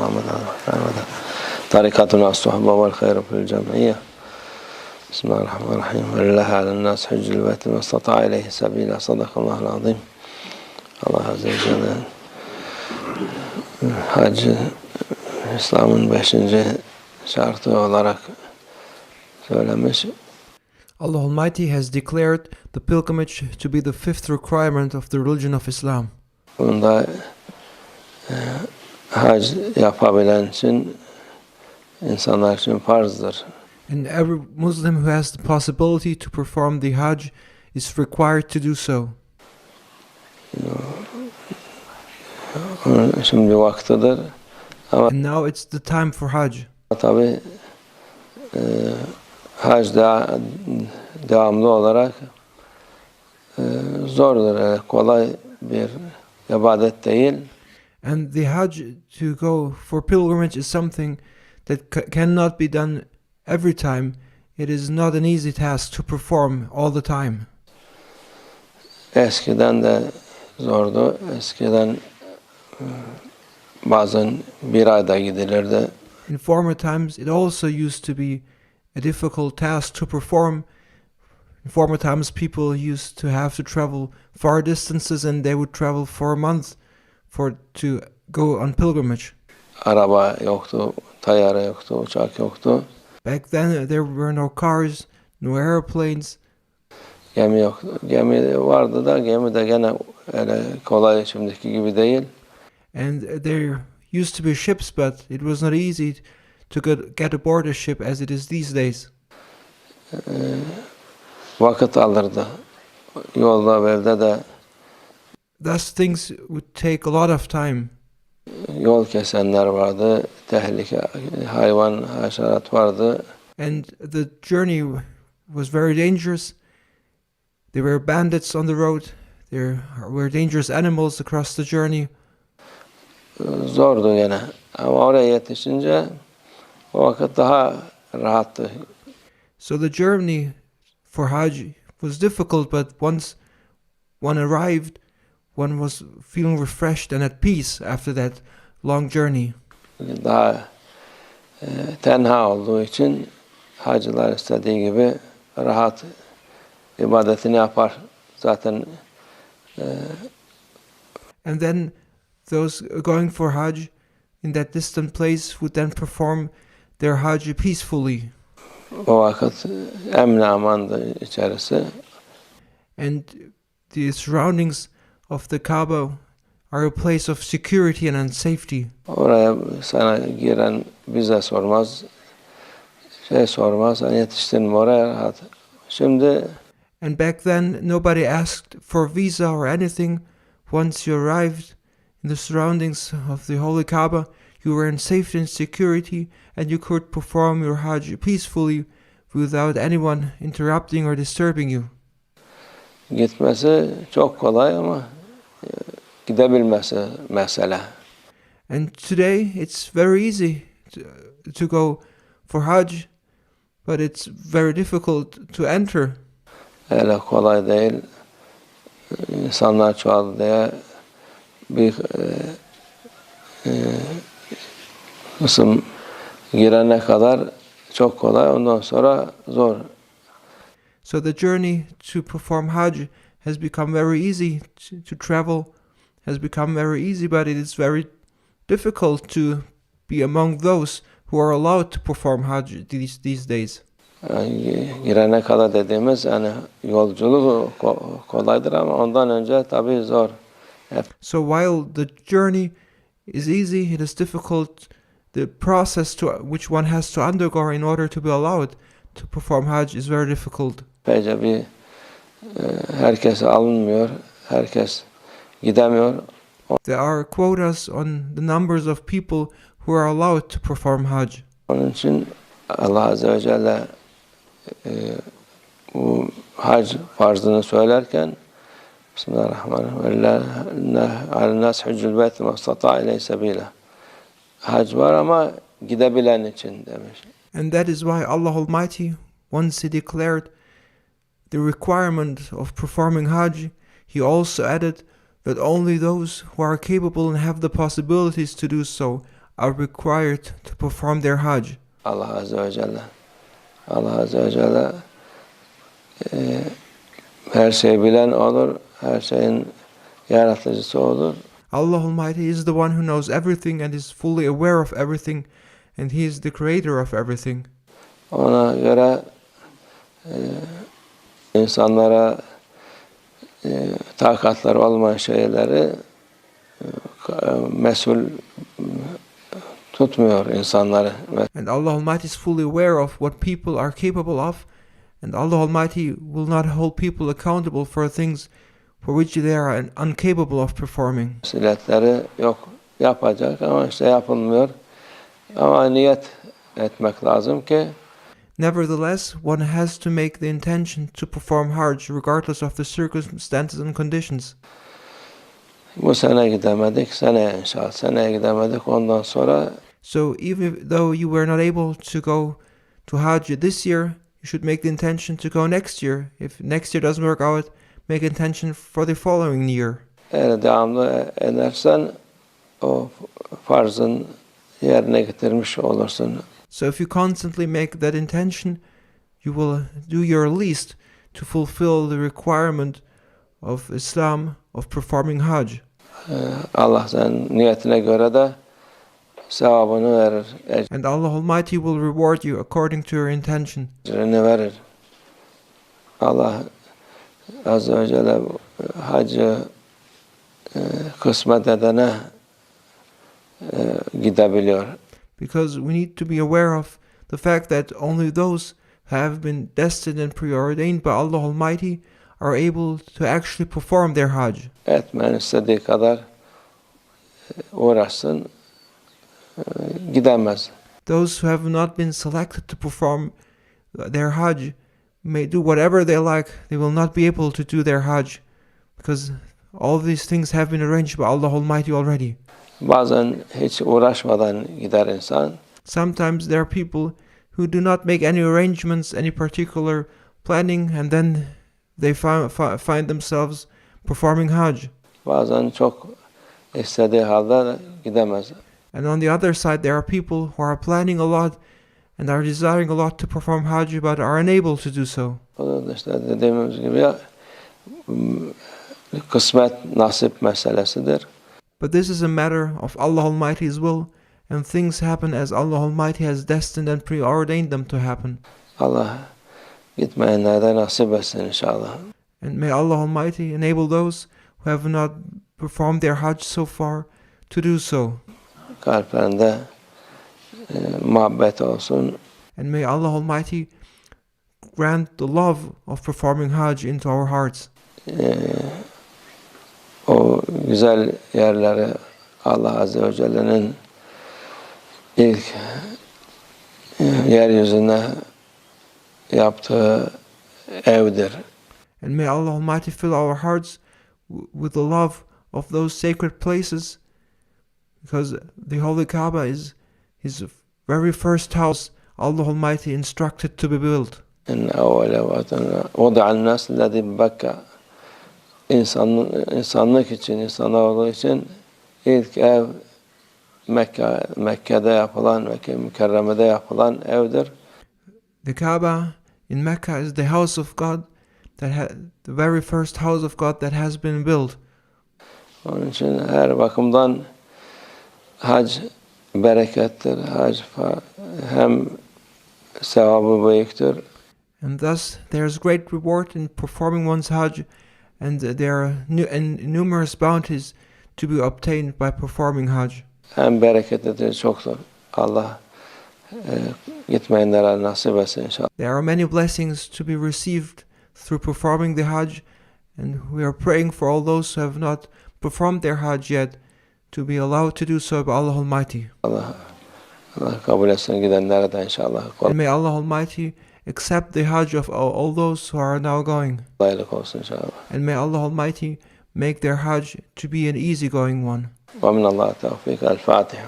محمد الرحمن طريقتنا الصحبة والخير في الجمعية بسم الله الرحمن الرحيم الله على الناس حج البيت ما استطاع إليه سبيلا صدق الله العظيم Allah Azze ve Celle Hac İslam'ın 5. şartı olarak söylemiş. Allah Almighty has declared the pilgrimage to be the 5th requirement of the religion of Islam. Bunda hac yapabilen için insanlar için farzdır. And every Muslim who has the possibility to perform the Hajj is required to do so. Şimdi vaktidir. And now it's the time for Hajj. Tabii hac devamlı olarak zordur. Kolay bir ibadet değil. And the Hajj to go for pilgrimage is something that cannot be done every time. It is not an easy task to perform all the time. Eskiden de zordu. Eskiden bazen bir ayda gidilirdi. In former times, it also used to be a difficult task to perform. In former times, people used to have to travel far distances, and they would travel for a month to go on pilgrimage. Araba yoktu, tayyare yoktu, uçak yoktu. Back then, there were no cars, no airplanes. Gemi yoktu. Gemi vardı da gemi de gene öyle kolay şimdiki gibi değil. And there used to be ships, but it was not easy to get aboard a ship as it is these days. Vakit alırdı. Yolda ve evde de. Thus things would take a lot of time. Yol kesenler vardı. Tehlike, hayvan, haşerat vardı. And the journey was very dangerous. There were bandits on the road. There were dangerous animals across the journey. Zordu yine. Ama oraya yetişince o vakit daha rahattı. So the journey for Hajj was difficult, but once one arrived, one was feeling refreshed and at peace after that long journey. Daha tenha olduğu için hacılar istediği gibi rahat ibadetini yapar. Zaten and then those going for Hajj in that distant place would then perform their Hajj peacefully. O vakit emn amandı içerisi. And the surroundings of the Kaaba are a place of security and safety. Oraya sana giren vize sormaz, sormaz, hani yetiştin mi oraya rahat. Şimdi and back then nobody asked for visa or anything. Once you arrived in the surroundings of the Holy Kaaba, you were in safety and security, and you could perform your Hajj peacefully without anyone interrupting or disturbing you. Gitmesi çok kolay ama gidebilmesi mesele. And today it's very easy to go for Hajj, but it's very difficult to enter. Öyle kolay değil. İnsanlar çoğaldı diye bir kısım girene kadar çok kolay, ondan sonra zor. So the journey to perform Hajj has become very easy. To travel has become very easy, but it is very difficult to be among those who are allowed to perform Hajj these days. Yani girene kadar dediğimiz yani yolculuk kolaydır ama ondan önce tabii zor. So while the journey is easy, it is difficult. The process which one has to undergo in order to be allowed to perform Hajj is very difficult. Bence bir herkes alınmıyor, herkes gidemiyor. There are quotas on the numbers of people who are allowed to perform Hajj. Onun için Allah Azze ve Celle bu hac farzını söylerken Bismillahirrahmanirrahim. Al-nas hajjul beyt ma istata'a ileyhi sabila. Hac var ama gidebilen için demiş. And that is why Allah Almighty, once He declared the requirement of performing Hajj, He also added that only those who are capable and have the possibilities to do so are required to perform their Hajj. Allah Azze ve Celle her şeyi bilen olur, her şeyin yaratıcısı olur. Allah Almighty is the one who knows everything and is fully aware of everything, and He is the creator of everything. Ona göre insanlara takatları olmayan şeyleri mesul tutmuyor insanları. And Allah Almighty is fully aware of what people are capable of, and Allah Almighty will not hold people accountable for things for which they are incapable of performing. Vasiletleri yok, yapacak ama işte yapılmıyor. Ama niyet etmek lazım ki Nevertheless, one has to make the intention to perform Hajj regardless of the circumstances and conditions. bu sene gidemedik, seneye inşallah. Seneye gidemedik, ondan sonra So even though you were not able to go to Hajj this year, you should make the intention to go next year. If next year doesn't work out, make intention for the following year. eğer devamlı edersen o farzın yerine getirmiş olursun. So if you constantly make that intention, you will do your least to fulfill the requirement of Islam of performing Hajj. Allah senin niyetine göre de sevabını verir, And Allah Almighty will reward you according to your intention. ecrini verir. Allah Azze ve Celle hacı kısmet edene gidebiliyor. Because we need to be aware of the fact that only those who have been destined and preordained by Allah Almighty are able to actually perform their Hajj. Etmen istediği kadar uğraşsın, gidemez. Those who have not been selected to perform their Hajj may do whatever they like, they will not be able to do their Hajj, because all these things have been arranged by Allah Almighty already. Bazen hiç uğraşmadan gider insan. Sometimes there are people who do not make any arrangements, any particular planning, and then they find themselves performing Hajj. Bazen çok istediği halde gidemez. And on the other side, there are people who are planning a lot and are desiring a lot to perform Hajj but are unable to do so. O da işte dediğimiz gibi kısmet, nasip meselesidir. But this is a matter of Allah Almighty's will, and things happen as Allah Almighty has destined and preordained them to happen. Allah gitmeyenlere nasip etsin inşallah. And may Allah Almighty enable those who have not performed their Hajj so far to do so. Kalplerinde muhabbet olsun. And may Allah Almighty grant the love of performing Hajj into our hearts. O güzel yerleri Allah Azze ve Celle'nin ilk yeryüzüne yaptığı evdir. And may Allah Almighty fill our hearts with the love of those sacred places, because the Holy Kaaba is His very first house Allah Almighty instructed to be built. İnne evvele vada'an nas lezî bibekka. İnsanlık için, insanoğlu için ilk ev Mekke'de yapılan, Mekke Mükerreme'de yapılan evdir. The Kaaba in Mecca is the house of God, the very first house of God that has been built. Onun için her bakımdan hac berekettir, hac hem sevabı büyüktür. And thus there is great reward in performing one's Hajj, and there are numerous bounties to be obtained by performing Hajj. Hem bereketidir, çok zor. Allah gitmeyenlere nasip etsin inşallah. There are many blessings to be received through performing the Hajj, and we are praying for all those who have not performed their Hajj yet to be allowed to do so by Allah Almighty. Allah kabul etsin gidenlere de inşallah. And may Allah Almighty accept the Hajj of all those who are now going. Kolaylık olsun inşallah. And may Allah Almighty make their Hajj to be an easygoing one. Ve minallah tevfik. El-Fatiha.